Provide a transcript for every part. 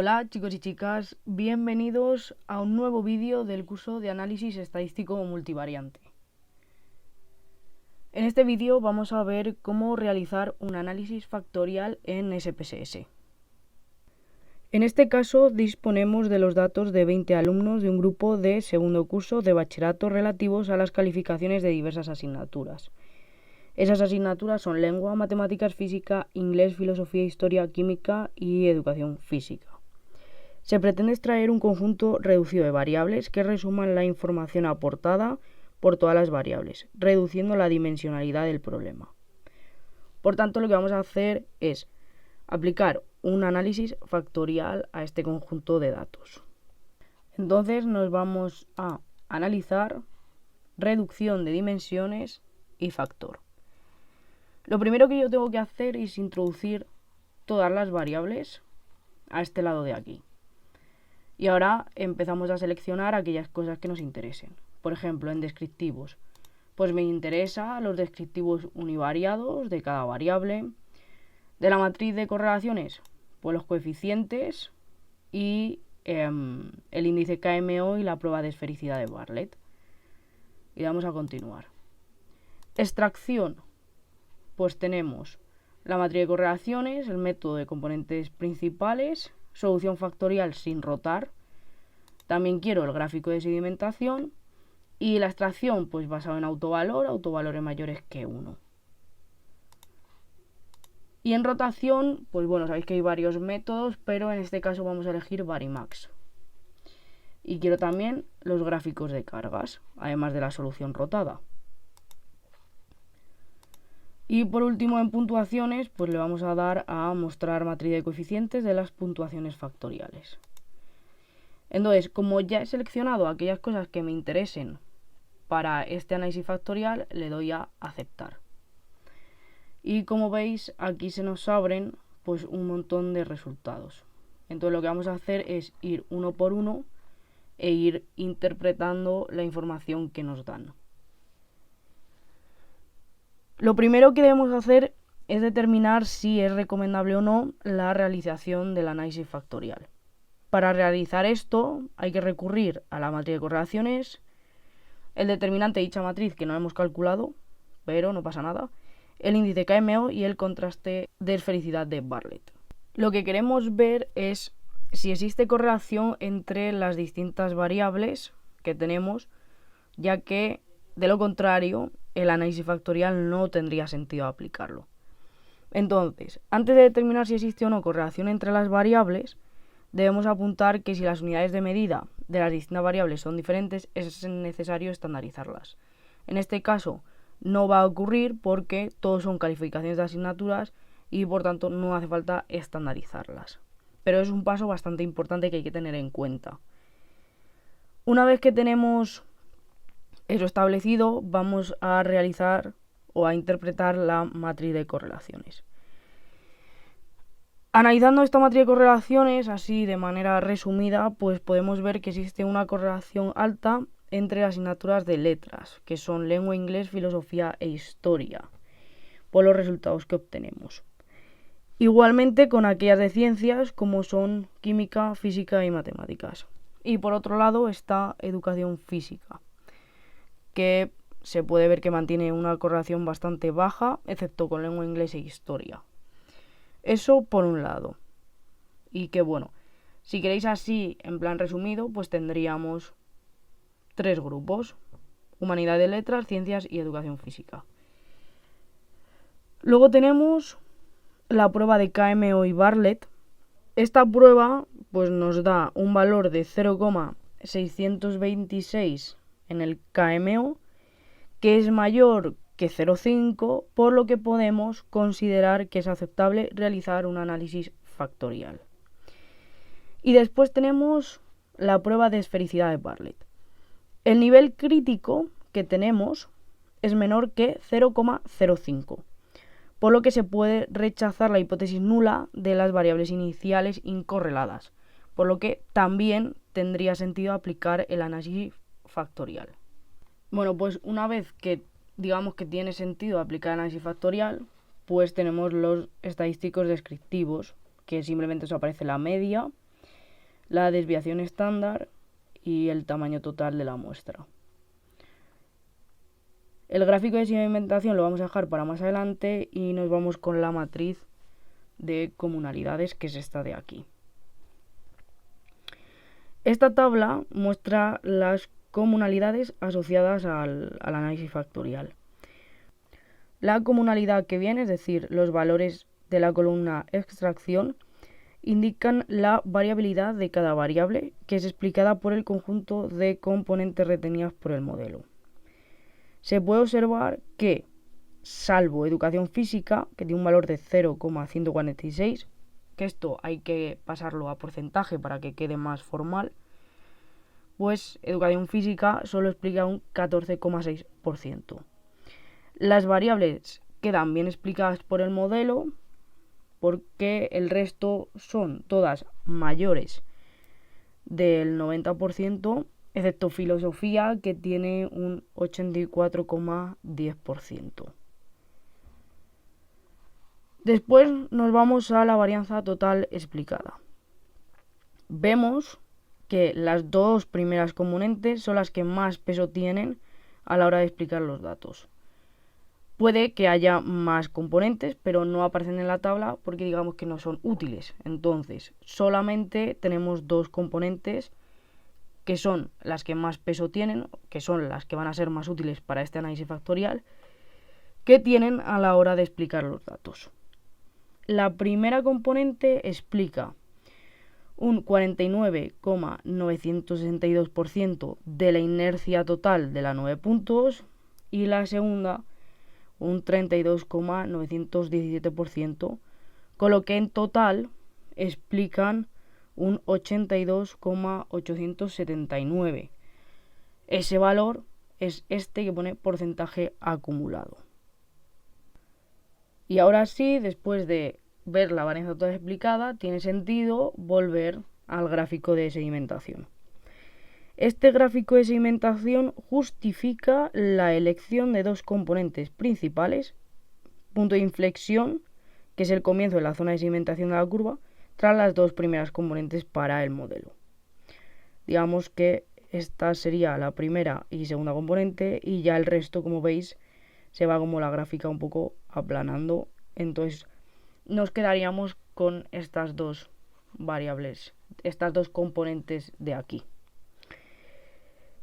Hola chicos y chicas, bienvenidos a un nuevo vídeo del curso de análisis estadístico multivariante. En este vídeo vamos a ver cómo realizar un análisis factorial en SPSS. En este caso disponemos de los datos de 20 alumnos de un grupo de segundo curso de bachillerato relativos a las calificaciones de diversas asignaturas. Esas asignaturas son lengua, matemáticas, física, inglés, filosofía, historia, química y educación física. Se pretende extraer un conjunto reducido de variables que resuman la información aportada por todas las variables, reduciendo la dimensionalidad del problema. Por tanto, lo que vamos a hacer es aplicar un análisis factorial a este conjunto de datos. Entonces nos vamos a analizar reducción de dimensiones y factor. Lo primero que yo tengo que hacer es introducir todas las variables a este lado de aquí. Y ahora empezamos a seleccionar aquellas cosas que nos interesen. Por ejemplo, en descriptivos, pues me interesa los descriptivos univariados de cada variable. De la matriz de correlaciones, pues los coeficientes y el índice KMO y la prueba de esfericidad de Bartlett. Y vamos a continuar. Extracción, pues tenemos la matriz de correlaciones, el método de componentes principales, solución factorial sin rotar. También quiero el gráfico de sedimentación y la extracción pues basado en autovalores mayores que 1. Y en rotación, pues bueno, sabéis que hay varios métodos, pero en este caso vamos a elegir Varimax. Y quiero también los gráficos de cargas, además de la solución rotada. Y por último, en puntuaciones, pues le vamos a dar a mostrar matriz de coeficientes de las puntuaciones factoriales. Entonces, como ya he seleccionado aquellas cosas que me interesen para este análisis factorial, le doy a aceptar. Y como veis, aquí se nos abren pues un montón de resultados. Entonces lo que vamos a hacer es ir uno por uno e ir interpretando la información que nos dan. Lo primero que debemos hacer es determinar si es recomendable o no la realización del análisis factorial. Para realizar esto hay que recurrir a la matriz de correlaciones, el determinante de dicha matriz que no hemos calculado, pero no pasa nada, el índice KMO y el contraste de esfericidad de Bartlett. Lo que queremos ver es si existe correlación entre las distintas variables que tenemos, ya que de lo contrario el análisis factorial no tendría sentido aplicarlo. Entonces, antes de determinar si existe o no correlación entre las variables, debemos apuntar que si las unidades de medida de las distintas variables son diferentes, es necesario estandarizarlas. En este caso, no va a ocurrir porque todos son calificaciones de asignaturas y por tanto no hace falta estandarizarlas. Pero es un paso bastante importante que hay que tener en cuenta. Una vez que tenemos eso establecido, vamos a realizar o a interpretar la matriz de correlaciones. Analizando esta matriz de correlaciones, así de manera resumida, pues podemos ver que existe una correlación alta entre las asignaturas de letras, que son lengua, inglés, filosofía e historia, por los resultados que obtenemos. Igualmente con aquellas de ciencias, como son química, física y matemáticas. Y por otro lado está educación física, que se puede ver que mantiene una correlación bastante baja, excepto con lengua, inglés e historia. Eso por un lado. Y que bueno, si queréis así, en plan resumido, pues tendríamos 3 grupos: humanidad de letras, ciencias y educación física. Luego tenemos la prueba de KMO y Bartlett. Esta prueba pues nos da un valor de 0,626 en el KMO, que es mayor que 0,5, por lo que podemos considerar que es aceptable realizar un análisis factorial. Y después tenemos la prueba de esfericidad de Bartlett. El nivel crítico que tenemos es menor que 0,05, por lo que se puede rechazar la hipótesis nula de las variables iniciales incorreladas, por lo que también tendría sentido aplicar el análisis factorial. Bueno, pues una vez que digamos que tiene sentido aplicar el análisis factorial, pues tenemos los estadísticos descriptivos, que simplemente os aparece la media la desviación estándar y el tamaño total de la muestra. El gráfico de segmentación lo vamos a dejar para más adelante y nos vamos con la matriz de comunalidades, que es esta de aquí. Esta tabla muestra las comunalidades asociadas al análisis factorial. La comunalidad que viene, es decir, los valores de la columna extracción, indican la variabilidad de cada variable, que es explicada por el conjunto de componentes retenidas por el modelo. Se puede observar que, salvo educación física, que tiene un valor de 0,146, que esto hay que pasarlo a porcentaje para que quede más formal, pues educación física solo explica un 14,6%. Las variables quedan bien explicadas por el modelo porque el resto son todas mayores del 90%, excepto filosofía, que tiene un 84,10%. Después nos vamos a la varianza total explicada. Vemos que las dos primeras componentes son las que más peso tienen a la hora de explicar los datos. Puede que haya más componentes, pero no aparecen en la tabla porque digamos que no son útiles. Entonces, solamente tenemos dos componentes que son las que más peso tienen, que son las que van a ser más útiles para este análisis factorial, que tienen a la hora de explicar los datos. La primera componente explica un 49,962% de la inercia total de la 9 puntos y la segunda un 32,917%, con lo que en total explican un 82,879. Ese valor es este que pone porcentaje acumulado. Y ahora sí, después de ver la varianza total explicada, tiene sentido volver al gráfico de segmentación. Este gráfico de segmentación justifica la elección de dos componentes principales, punto de inflexión, que es el comienzo de la zona de segmentación de la curva, tras las dos primeras componentes para el modelo. Digamos que esta sería la primera y segunda componente y ya el resto, como veis, se va como la gráfica un poco aplanando. Entonces nos quedaríamos con estas dos variables, estas dos componentes de aquí.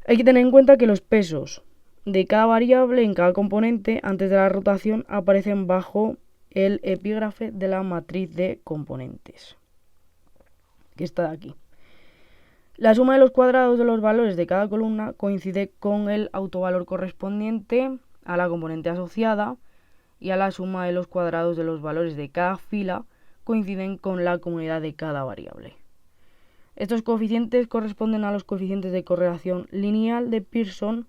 Hay que tener en cuenta que los pesos de cada variable en cada componente antes de la rotación aparecen bajo el epígrafe de la matriz de componentes, que está de aquí. La suma de los cuadrados de los valores de cada columna coincide con el autovalor correspondiente a la componente asociada y a la suma de los cuadrados de los valores de cada fila coinciden con la comunidad de cada variable. Estos coeficientes corresponden a los coeficientes de correlación lineal de Pearson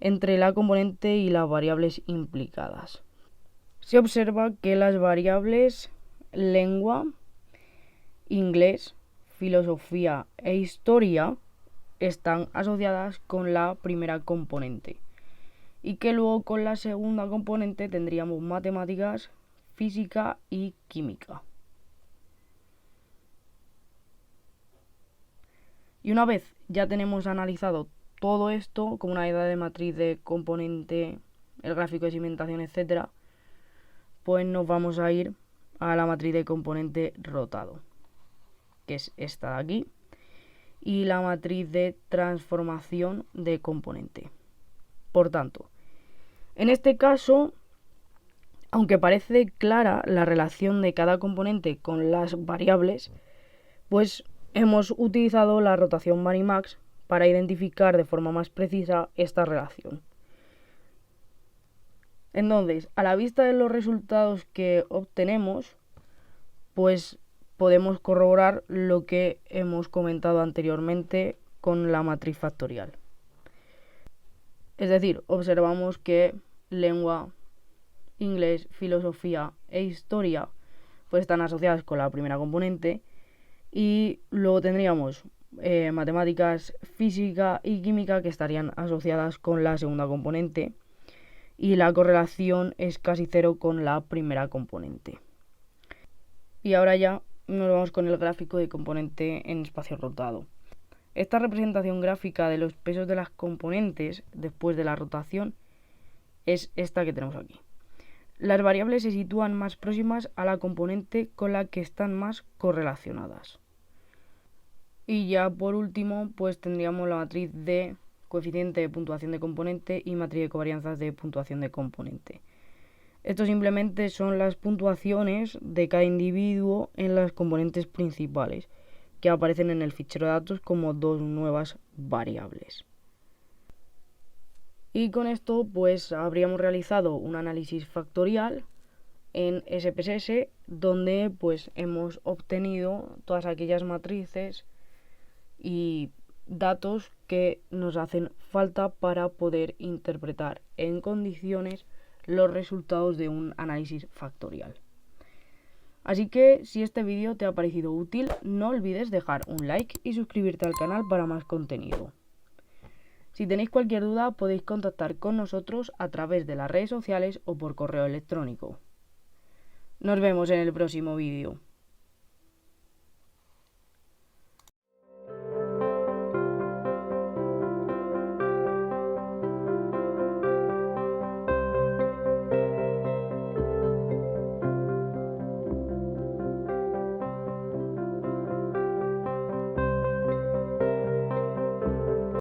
entre la componente y las variables implicadas. Se observa que las variables lengua, inglés, filosofía e historia están asociadas con la primera componente y que luego con la segunda componente tendríamos matemáticas, física y química. Y una vez ya tenemos analizado todo esto, como una idea de matriz de componente, el gráfico de segmentación, etc., pues nos vamos a ir a la matriz de componente rotado, que es esta de aquí, y la matriz de transformación de componente. Por tanto, en este caso, aunque parece clara la relación de cada componente con las variables, pues hemos utilizado la rotación Minimax para identificar de forma más precisa esta relación. Entonces, a la vista de los resultados que obtenemos, pues podemos corroborar lo que hemos comentado anteriormente con la matriz factorial. Es decir, observamos que lengua, inglés, filosofía e historia pues están asociadas con la primera componente y luego tendríamos matemáticas, física y química que estarían asociadas con la segunda componente y la correlación es casi cero con la primera componente. Y ahora ya nos vamos con el gráfico de componente en espacio rotado. Esta representación gráfica de los pesos de las componentes después de la rotación es esta que tenemos aquí. Las variables se sitúan más próximas a la componente con la que están más correlacionadas. Y ya por último, pues tendríamos la matriz de coeficiente de puntuación de componente y matriz de covarianzas de puntuación de componente. Esto simplemente son las puntuaciones de cada individuo en las componentes principales, que aparecen en el fichero de datos como dos nuevas variables. Y con esto pues habríamos realizado un análisis factorial en SPSS donde pues hemos obtenido todas aquellas matrices y datos que nos hacen falta para poder interpretar en condiciones los resultados de un análisis factorial. Así que si este vídeo te ha parecido útil, no olvides dejar un like y suscribirte al canal para más contenido. Si tenéis cualquier duda podéis contactar con nosotros a través de las redes sociales o por correo electrónico. Nos vemos en el próximo vídeo.